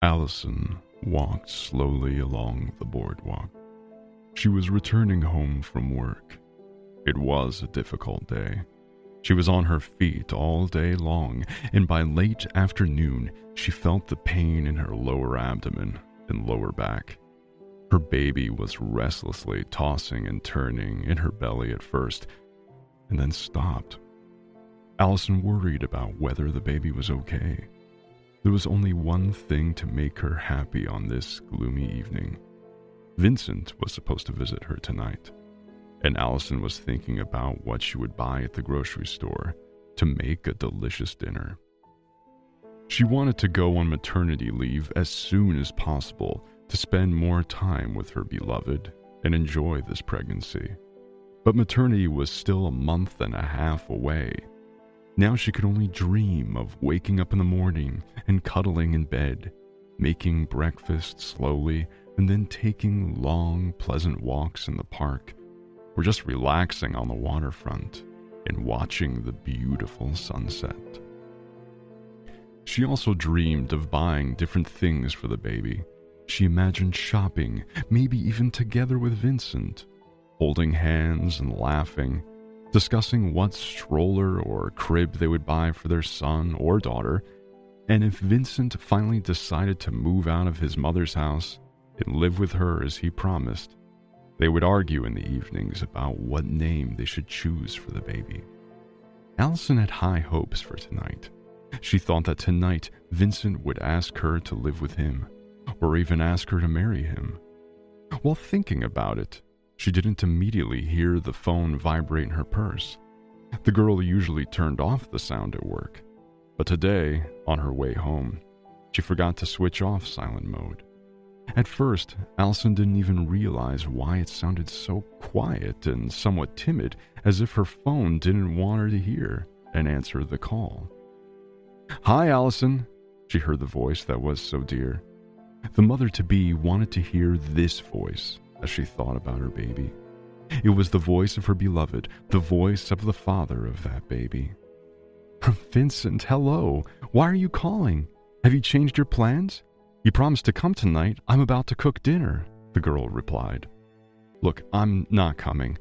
Allison walked slowly along the boardwalk. She was returning home from work. It was a difficult day. She was on her feet all day long, and by late afternoon, she felt the pain in her lower abdomen and lower back. Her baby was restlessly tossing and turning in her belly at first, and then stopped. Allison worried about whether the baby was okay. There was only one thing to make her happy on this gloomy evening. Vincent was supposed to visit her tonight, and Allison was thinking about what she would buy at the grocery store to make a delicious dinner. She wanted to go on maternity leave as soon as possible to spend more time with her beloved and enjoy this pregnancy. But maternity was still a month and a half away. Now she could only dream of waking up in the morning and cuddling in bed, making breakfast slowly, and then taking long, pleasant walks in the park, or just relaxing on the waterfront and watching the beautiful sunset. She also dreamed of buying different things for the baby. She imagined shopping, maybe even together with Vincent, holding hands and laughing, discussing what stroller or crib they would buy for their son or daughter, and if Vincent finally decided to move out of his mother's house and live with her as he promised, they would argue in the evenings about what name they should choose for the baby. Allison had high hopes for tonight. She thought that tonight Vincent would ask her to live with him, or even ask her to marry him. While thinking about it, she didn't immediately hear the phone vibrate in her purse. The girl usually turned off the sound at work, but today, on her way home, she forgot to switch off silent mode. At first, Allison didn't even realize why it sounded so quiet and somewhat timid, as if her phone didn't want her to hear and answer the call. "Hi, Allison," she heard the voice that was so dear. The mother-to-be wanted to hear this voice as she thought about her baby. It was the voice of her beloved, the voice of the father of that baby. "Vincent, hello. Why are you calling? Have you changed your plans? You promised to come tonight. I'm about to cook dinner," the girl replied. "Look, I'm not coming.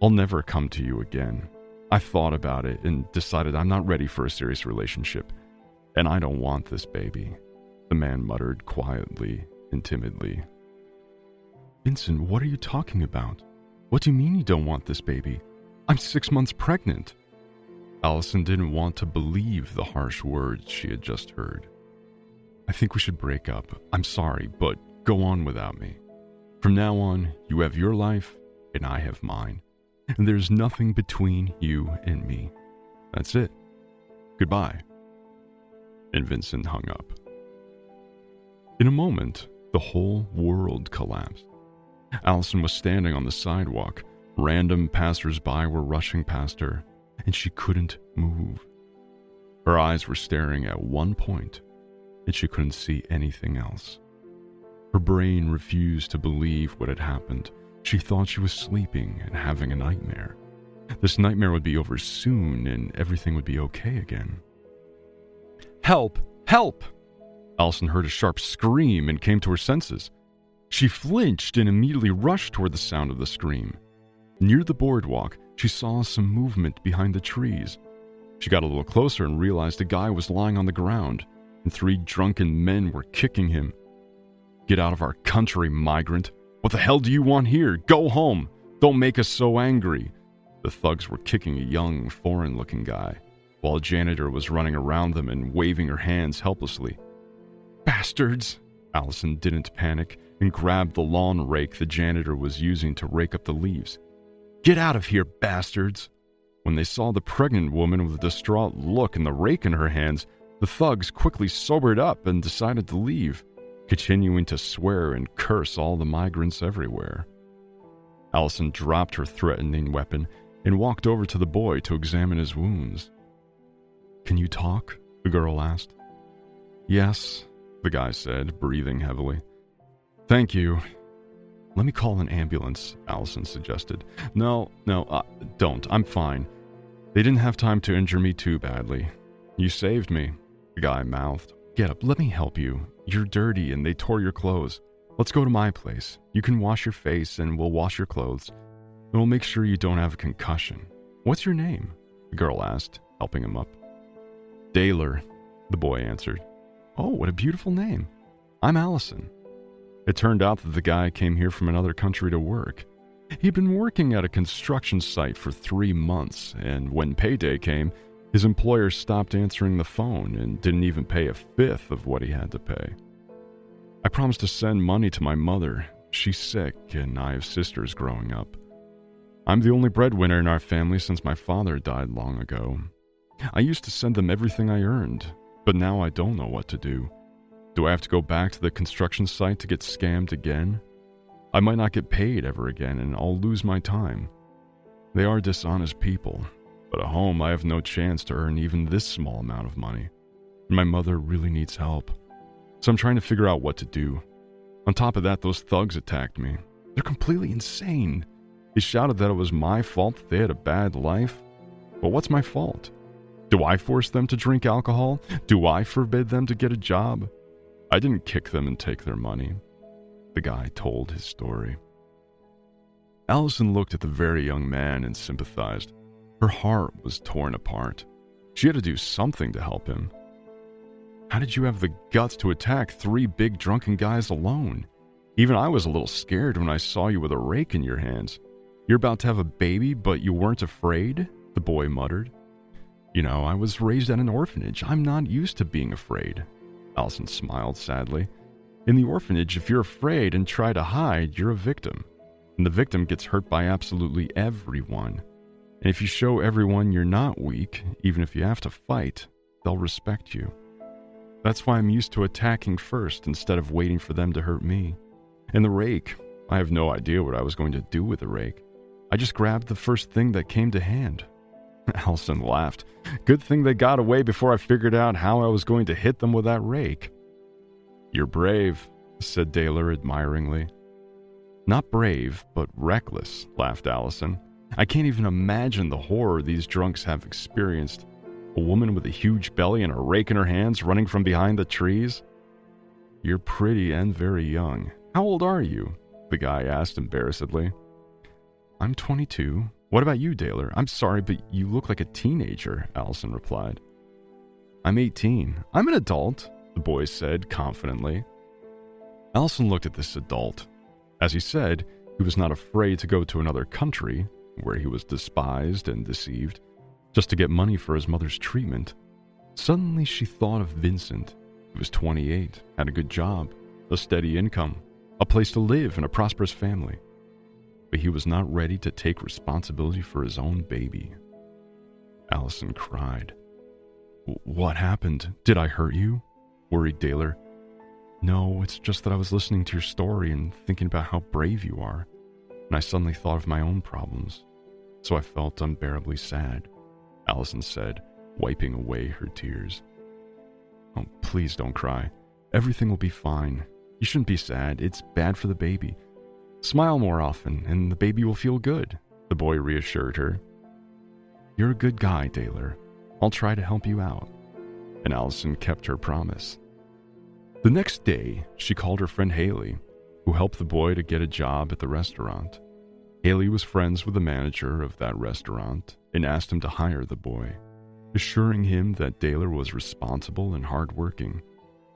I'll never come to you again. I've thought about it and decided I'm not ready for a serious relationship, and I don't want this baby," the man muttered quietly and timidly. "Vincent, what are you talking about? What do you mean you don't want this baby? I'm 6 months pregnant." Allison didn't want to believe the harsh words she had just heard. "I think we should break up. I'm sorry, but go on without me. From now on, you have your life and I have mine, and there's nothing between you and me. That's it. Goodbye." And Vincent hung up. In a moment, the whole world collapsed. Allison was standing on the sidewalk. Random passers-by were rushing past her, and she couldn't move. Her eyes were staring at one point, and she couldn't see anything else. Her brain refused to believe what had happened. She thought she was sleeping and having a nightmare. This nightmare would be over soon, and everything would be okay again. "Help! Help!" Allison heard a sharp scream and came to her senses. She flinched and immediately rushed toward the sound of the scream. Near the boardwalk, she saw some movement behind the trees. She got a little closer and realized a guy was lying on the ground, and 3 drunken men were kicking him. "Get out of our country, migrant! What the hell do you want here? Go home! Don't make us so angry!" The thugs were kicking a young, foreign-looking guy, while a janitor was running around them and waving her hands helplessly. "Bastards!" Allison didn't panic and grabbed the lawn rake the janitor was using to rake up the leaves. "Get out of here, bastards!" When they saw the pregnant woman with a distraught look and the rake in her hands, the thugs quickly sobered up and decided to leave, continuing to swear and curse all the migrants everywhere. Allison dropped her threatening weapon and walked over to the boy to examine his wounds. "Can you talk?" the girl asked. "Yes," the guy said, breathing heavily. "Thank you." "Let me call an ambulance," Allison suggested. No, don't. I'm fine. They didn't have time to injure me too badly. You saved me," the guy mouthed, Get up, let me help you. You're dirty and they tore your clothes. Let's go to my place. You can wash your face and we'll wash your clothes. And we'll make sure you don't have a concussion. What's your name? The girl asked, helping him up. Daylor, the boy answered. Oh, what a beautiful name. I'm Allison. It turned out that the guy came here from another country to work. He'd been working at a construction site for 3 months, and when payday came, his employer stopped answering the phone and didn't even pay a fifth of what he had to pay. I promised to send money to my mother. She's sick, and I have sisters growing up. I'm the only breadwinner in our family since my father died long ago. I used to send them everything I earned, but now I don't know what to do. Do I have to go back to the construction site to get scammed again? I might not get paid ever again, and I'll lose my time. They are dishonest people, but at home I have no chance to earn even this small amount of money. And my mother really needs help. So I'm trying to figure out what to do. On top of that, those thugs attacked me. They're completely insane. They shouted that it was my fault that they had a bad life. Well, what's my fault? Do I force them to drink alcohol? Do I forbid them to get a job? I didn't kick them and take their money. The guy told his story. Allison looked at the very young man and sympathized. Her heart was torn apart. She had to do something to help him. How did you have the guts to attack 3 big drunken guys alone? Even I was a little scared when I saw you with a rake in your hands. You're about to have a baby, but you weren't afraid? The boy muttered. You know, I was raised at an orphanage. I'm not used to being afraid. Allison smiled sadly. In the orphanage, if you're afraid and try to hide, you're a victim. And the victim gets hurt by absolutely everyone. And if you show everyone you're not weak, even if you have to fight, they'll respect you. That's why I'm used to attacking first instead of waiting for them to hurt me. And the rake, I have no idea what I was going to do with the rake. I just grabbed the first thing that came to hand. Allison laughed. Good thing they got away before I figured out how I was going to hit them with that rake. You're brave, said Daylor admiringly. Not brave, but reckless, laughed Allison. I can't even imagine the horror these drunks have experienced. A woman with a huge belly and a rake in her hands running from behind the trees. You're pretty and very young. How old are you? The guy asked embarrassedly. I'm 22. What about you, Daylor? I'm sorry, but you look like a teenager, Allison replied. I'm 18. I'm an adult, the boy said confidently. Allison looked at this adult. As he said, he was not afraid to go to another country, where he was despised and deceived, just to get money for his mother's treatment. Suddenly she thought of Vincent. He was 28, had a good job, a steady income, a place to live, and a prosperous family. But he was not ready to take responsibility for his own baby. Allison cried. What happened? Did I hurt you? Worried Daylor. No, it's just that I was listening to your story and thinking about how brave you are, and I suddenly thought of my own problems, so I felt unbearably sad, Allison said, wiping away her tears. Oh, please don't cry. Everything will be fine. You shouldn't be sad. It's bad for the baby. Smile more often, and the baby will feel good, the boy reassured her. You're a good guy, Daylor. I'll try to help you out. And Allison kept her promise. The next day, she called her friend Haley, who helped the boy to get a job at the restaurant. Haley was friends with the manager of that restaurant and asked him to hire the boy, assuring him that Daylor was responsible and hardworking.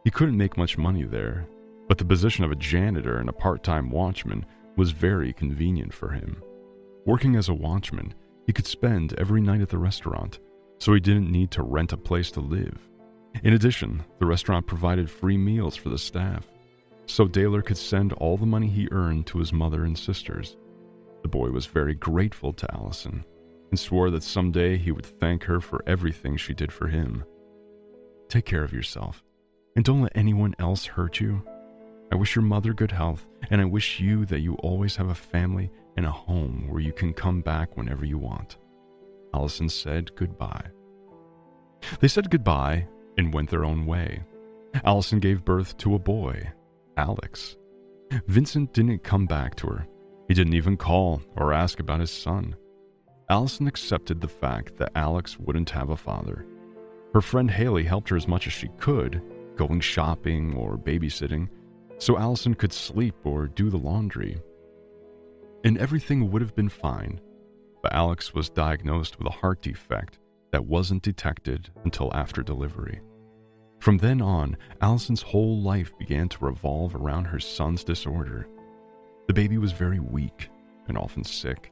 He couldn't make much money there, but the position of a janitor and a part-time watchman was very convenient for him. Working as a watchman, he could spend every night at the restaurant, so he didn't need to rent a place to live. In addition, the restaurant provided free meals for the staff, so Daylor could send all the money he earned to his mother and sisters. The boy was very grateful to Allison and swore that someday he would thank her for everything she did for him. Take care of yourself, and don't let anyone else hurt you. I wish your mother good health, and I wish you that you always have a family and a home where you can come back whenever you want. Allison said goodbye. They said goodbye and went their own way. Allison gave birth to a boy, Alex. Vincent didn't come back to her. He didn't even call or ask about his son. Allison accepted the fact that Alex wouldn't have a father. Her friend Haley helped her as much as she could, going shopping or babysitting, so Allison could sleep or do the laundry. And everything would have been fine, but Alex was diagnosed with a heart defect that wasn't detected until after delivery. From then on, Allison's whole life began to revolve around her son's disorder. The baby was very weak and often sick.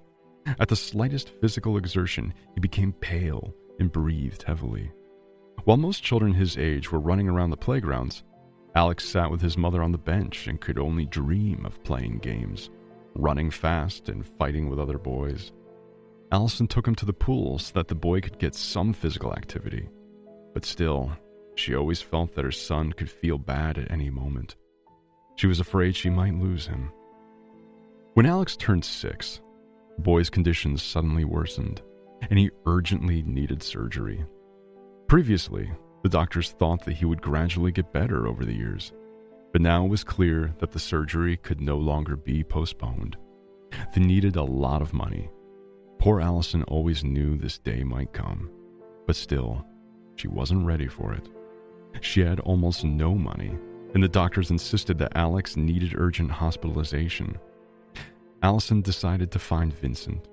At the slightest physical exertion, he became pale and breathed heavily. While most children his age were running around the playgrounds, Alex sat with his mother on the bench and could only dream of playing games, running fast and fighting with other boys. Allison took him to the pool so that the boy could get some physical activity. But still, she always felt that her son could feel bad at any moment. She was afraid she might lose him. When Alex turned 6, the boy's conditions suddenly worsened, and he urgently needed surgery. Previously, the doctors thought that he would gradually get better over the years, but now it was clear that the surgery could no longer be postponed. They needed a lot of money. Poor Allison always knew this day might come, but still, she wasn't ready for it. She had almost no money, and the doctors insisted that Alex needed urgent hospitalization. Allison decided to find Vincent.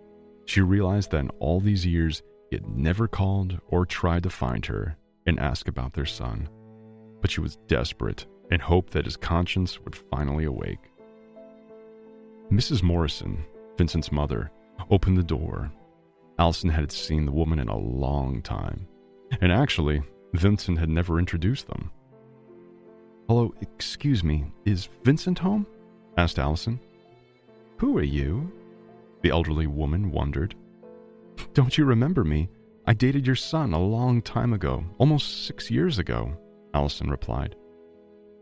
She realized that in all these years, he had never called or tried to find her and ask about their son. But she was desperate and hoped that his conscience would finally awake. Mrs. Morrison, Vincent's mother, opened the door. Allison hadn't seen the woman in a long time, and actually, Vincent had never introduced them. "Hello, excuse me, is Vincent home?" asked Allison. "Who are you?" the elderly woman wondered. "Don't you remember me? I dated your son a long time ago, almost 6 years ago," Allison replied.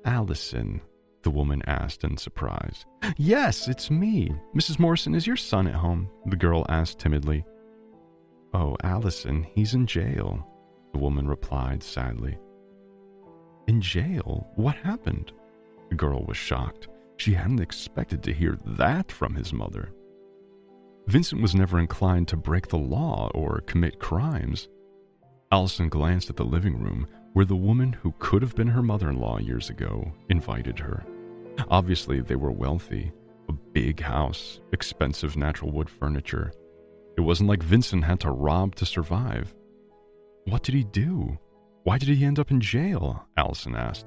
"Allison?" the woman asked in surprise. "Yes, it's me. Mrs. Morrison, is your son at home?" the girl asked timidly. "Oh, Allison, he's in jail," the woman replied sadly. "In jail? What happened?" The girl was shocked. She hadn't expected to hear that from his mother. Vincent was never inclined to break the law or commit crimes. Allison glanced at the living room where the woman who could have been her mother-in-law years ago invited her. Obviously, they were wealthy, a big house, expensive natural wood furniture. It wasn't like Vincent had to rob to survive. "What did he do? Why did he end up in jail?" Allison asked.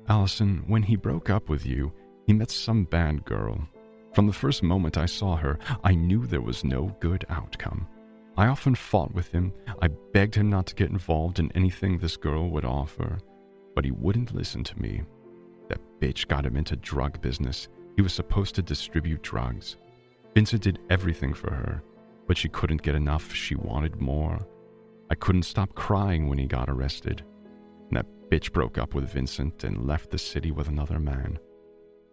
"Allison, when he broke up with you, he met some bad girl. From the first moment I saw her, I knew there was no good outcome. I often fought with him. I begged him not to get involved in anything this girl would offer, but he wouldn't listen to me. That bitch got him into drug business. He was supposed to distribute drugs. Vincent did everything for her, but she couldn't get enough. She wanted more. I couldn't stop crying when he got arrested. And that bitch broke up with Vincent and left the city with another man.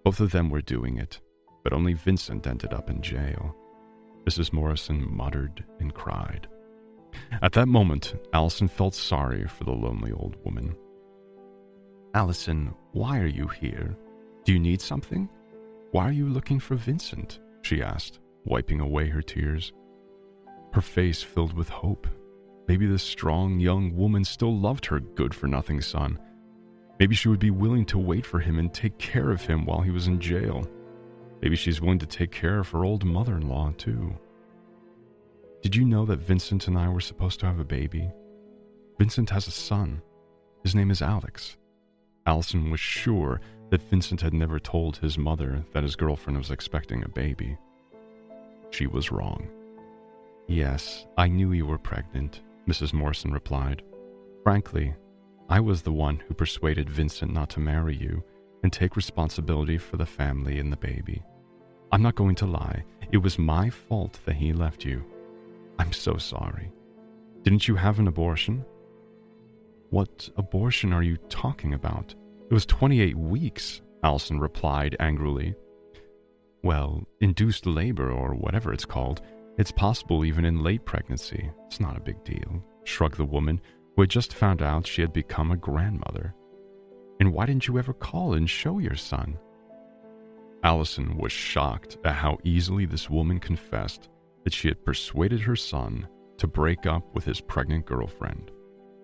Both of them were doing it, but only Vincent ended up in jail." Mrs. Morrison muttered and cried. At that moment, Allison felt sorry for the lonely old woman. "Allison, why are you here? Do you need something? Why are you looking for Vincent?" she asked, wiping away her tears. Her face filled with hope. Maybe this strong young woman still loved her good-for-nothing son. Maybe she would be willing to wait for him and take care of him while he was in jail. Maybe she's willing to take care of her old mother-in-law, too. "Did you know that Vincent and I were supposed to have a baby? Vincent has a son. His name is Alex." Allison was sure that Vincent had never told his mother that his girlfriend was expecting a baby. She was wrong. "Yes, I knew you were pregnant," Mrs. Morrison replied. "Frankly, I was the one who persuaded Vincent not to marry you and take responsibility for the family and the baby. I'm not going to lie, it was my fault that he left you. I'm so sorry. Didn't you have an abortion?" "What abortion are you talking about? It was 28 weeks, Allison replied angrily. "Well, induced labor or whatever it's called. It's possible even in late pregnancy. It's not a big deal," shrugged the woman who had just found out she had become a grandmother. "And why didn't you ever call and show your son?" Allison was shocked at how easily this woman confessed that she had persuaded her son to break up with his pregnant girlfriend.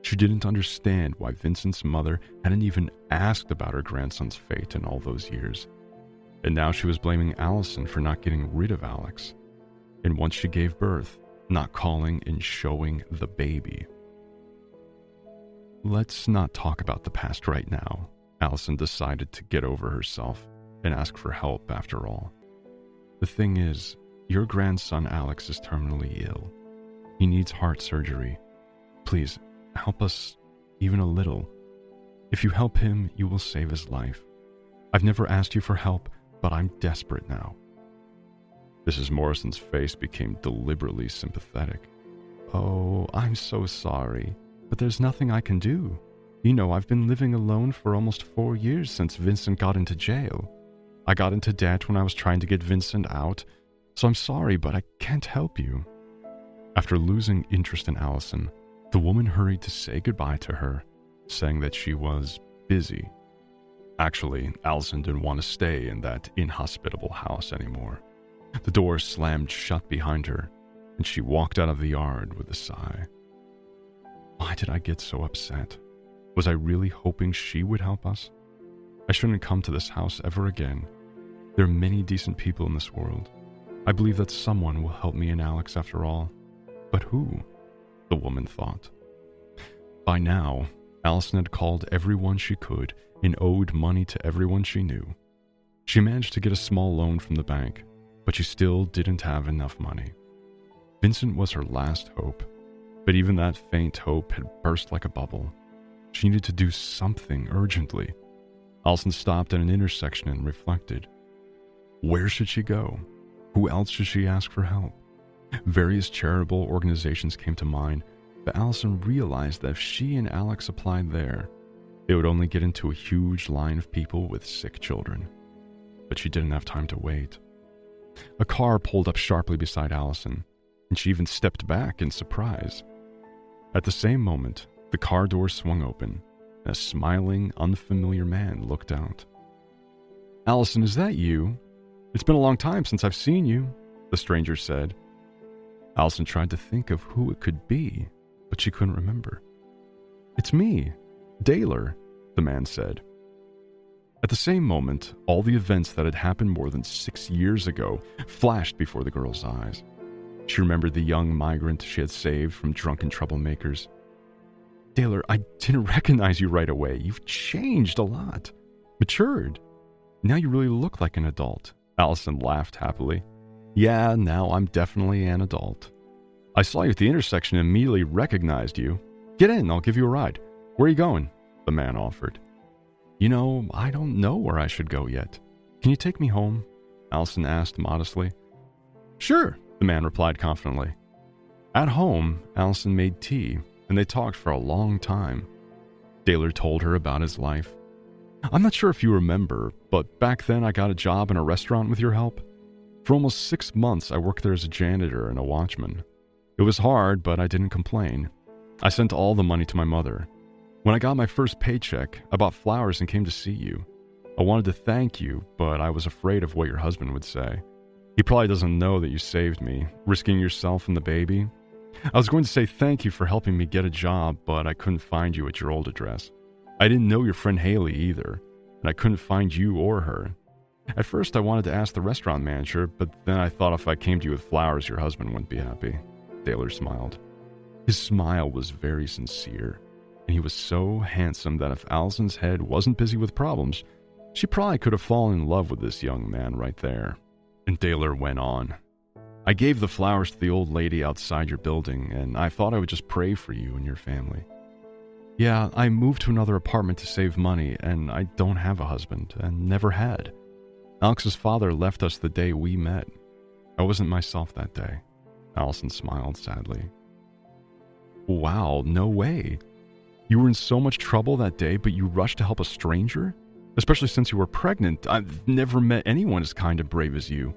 She didn't understand why Vincent's mother hadn't even asked about her grandson's fate in all those years. And now she was blaming Allison for not getting rid of Alex. And once she gave birth, not calling and showing the baby. Let's not talk about the past right now. Allison decided to get over herself and ask for help after all. The thing is, your grandson Alex is terminally ill. He needs heart surgery. Please, help us even a little. If you help him, you will save his life. I've never asked you for help, but I'm desperate now. Mrs. Morrison's face became deliberately sympathetic. Oh, I'm so sorry, but there's nothing I can do. You know, I've been living alone for almost 4 years since Vincent got into jail. I got into debt when I was trying to get Vincent out, so I'm sorry, but I can't help you. After losing interest in Allison, the woman hurried to say goodbye to her, saying that she was busy. Actually, Allison didn't want to stay in that inhospitable house anymore. The door slammed shut behind her, and she walked out of the yard with a sigh. Why did I get so upset? Was I really hoping she would help us? I shouldn't come to this house ever again. There are many decent people in this world. I believe that someone will help me and Alex after all. But who? The woman thought. By now, Allison had called everyone she could and owed money to everyone she knew. She managed to get a small loan from the bank, but she still didn't have enough money. Vincent was her last hope, but even that faint hope had burst like a bubble. She needed to do something urgently. Allison stopped at an intersection and reflected. Where should she go? Who else should she ask for help? Various charitable organizations came to mind, but Allison realized that if she and Alex applied there, it would only get into a huge line of people with sick children. But she didn't have time to wait. A car pulled up sharply beside Allison, and she even stepped back in surprise. At the same moment, the car door swung open, and a smiling, unfamiliar man looked out. Allison, is that you? It's been a long time since I've seen you, the stranger said. Allison tried to think of who it could be, but she couldn't remember. It's me, Daler, the man said. At the same moment, all the events that had happened more than 6 years ago flashed before the girl's eyes. She remembered the young migrant she had saved from drunken troublemakers. Daler, I didn't recognize you right away. You've changed a lot. Matured. Now you really look like an adult. Allison laughed happily. Yeah, now I'm definitely an adult. I saw you at the intersection and immediately recognized you. Get in, I'll give you a ride. Where are you going? The man offered. You know, I don't know where I should go yet. Can you take me home? Allison asked modestly. Sure, the man replied confidently. At home, Allison made tea, and they talked for a long time. Daler told her about his life. I'm not sure if you remember, but back then I got a job in a restaurant with your help. For almost 6 months, I worked there as a janitor and a watchman. It was hard, but I didn't complain. I sent all the money to my mother. When I got my first paycheck, I bought flowers and came to see you. I wanted to thank you, but I was afraid of what your husband would say. He probably doesn't know that you saved me, risking yourself and the baby. I was going to say thank you for helping me get a job, but I couldn't find you at your old address. I didn't know your friend Haley either, and I couldn't find you or her. At first, I wanted to ask the restaurant manager, but then I thought if I came to you with flowers, your husband wouldn't be happy. Daler smiled. His smile was very sincere, and he was so handsome that if Allison's head wasn't busy with problems, she probably could have fallen in love with this young man right there. And Daler went on. I gave the flowers to the old lady outside your building, and I thought I would just pray for you and your family. Yeah, I moved to another apartment to save money, and I don't have a husband, and never had. Alex's father left us the day we met. I wasn't myself that day. Allison smiled sadly. Wow, no way. You were in so much trouble that day, but you rushed to help a stranger? Especially since you were pregnant. I've never met anyone as kind and brave as you.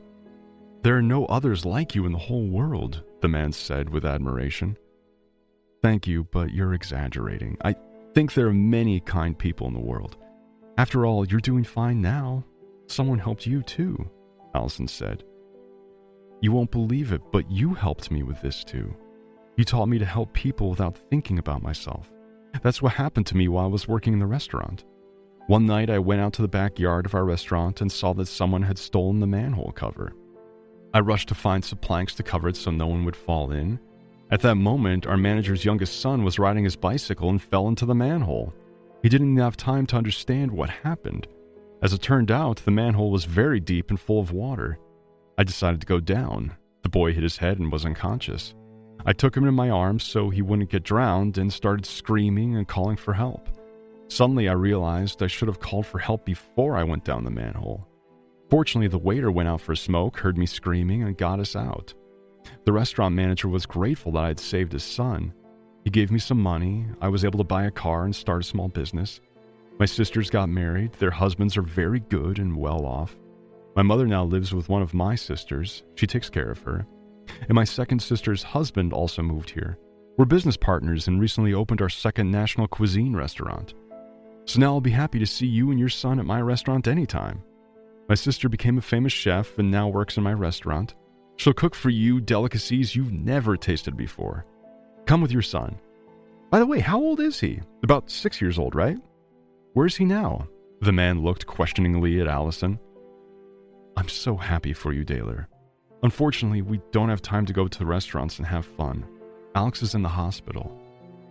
There are no others like you in the whole world, the man said with admiration. Thank you, but you're exaggerating. I think there are many kind people in the world. After all, you're doing fine now. Someone helped you too, Allison said. You won't believe it, but you helped me with this too. You taught me to help people without thinking about myself. That's what happened to me while I was working in the restaurant. One night I went out to the backyard of our restaurant and saw that someone had stolen the manhole cover. I rushed to find some planks to cover it so no one would fall in. At that moment, our manager's youngest son was riding his bicycle and fell into the manhole. He didn't even have time to understand what happened. As it turned out, the manhole was very deep and full of water. I decided to go down. The boy hit his head and was unconscious. I took him in my arms so he wouldn't get drowned and started screaming and calling for help. Suddenly, I realized I should have called for help before I went down the manhole. Fortunately, the waiter went out for a smoke, heard me screaming, and got us out. The restaurant manager was grateful that I had saved his son. He gave me some money. I was able to buy a car and start a small business. My sisters got married. Their husbands are very good and well off. My mother now lives with one of my sisters. She takes care of her. And my second sister's husband also moved here. We're business partners and recently opened our second national cuisine restaurant. So now I'll be happy to see you and your son at my restaurant anytime. My sister became a famous chef and now works in my restaurant. She'll cook for you delicacies you've never tasted before. Come with your son. By the way, how old is he? About 6 years old, right? Where's he now? The man looked questioningly at Allison. I'm so happy for you, Daler. Unfortunately, we don't have time to go to the restaurants and have fun. Alex is in the hospital.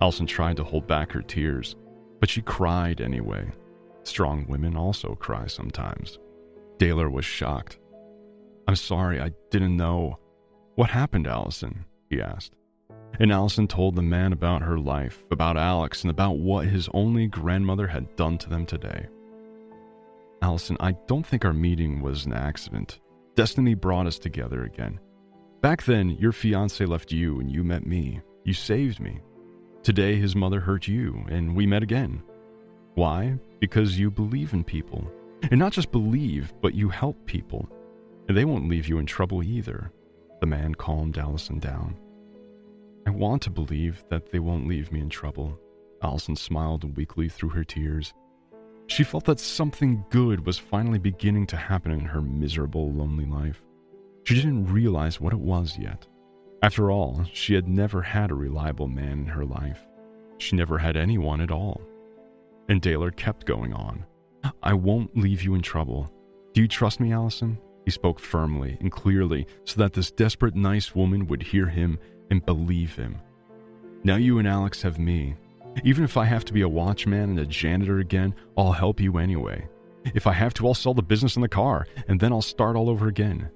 Allison tried to hold back her tears, but she cried anyway. Strong women also cry sometimes. Daler was shocked. I'm sorry, I didn't know. What happened, Allison? He asked. And Allison told the man about her life, about Alex, and about what his only grandmother had done to them today. Allison, I don't think our meeting was an accident. Destiny brought us together again. Back then, your fiancé left you and you met me. You saved me. Today, his mother hurt you, and we met again. Why? Because you believe in people. And not just believe, but you help people. And they won't leave you in trouble either. The man calmed Allison down. I want to believe that they won't leave me in trouble. Allison smiled weakly through her tears. She felt that something good was finally beginning to happen in her miserable, lonely life. She didn't realize what it was yet. After all, she had never had a reliable man in her life. She never had anyone at all. And Daler kept going on. I won't leave you in trouble. Do you trust me, Allison? He spoke firmly and clearly so that this desperate, nice woman would hear him and believe him. Now you and Alex have me. Even if I have to be a watchman and a janitor again, I'll help you anyway. If I have to, I'll sell the business and the car, and then I'll start all over again.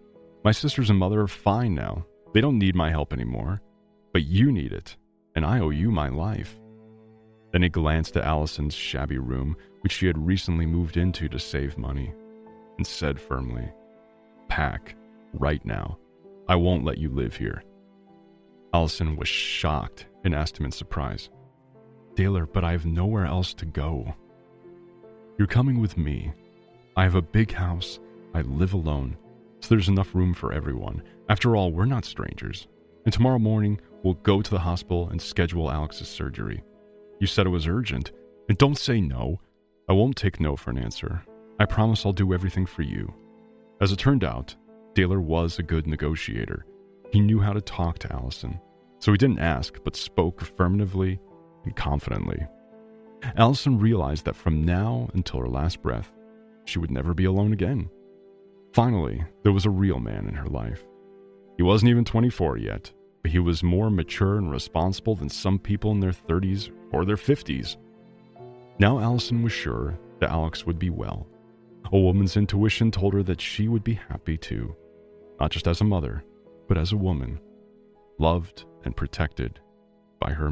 My sisters and mother are fine now. They don't need my help anymore. But you need it, and I owe you my life. Then he glanced at Allison's shabby room, which she had recently moved into to save money, and said firmly, Pack, right now. I won't let you live here. Allison was shocked and asked him in surprise, Daler, but I have nowhere else to go. You're coming with me. I have a big house. I live alone, so there's enough room for everyone. After all, we're not strangers. And tomorrow morning, we'll go to the hospital and schedule Alex's surgery. You said it was urgent, and don't say no. I won't take no for an answer. I promise I'll do everything for you. As it turned out, Daler was a good negotiator. He knew how to talk to Allison, so he didn't ask, but spoke affirmatively and confidently. Allison realized that from now until her last breath, she would never be alone again. Finally, there was a real man in her life. He wasn't even 24 yet, but he was more mature and responsible than some people in their 30s or their 50s. Now Allison was sure that Alex would be well. A woman's intuition told her that she would be happy too, not just as a mother, but as a woman, loved and protected by her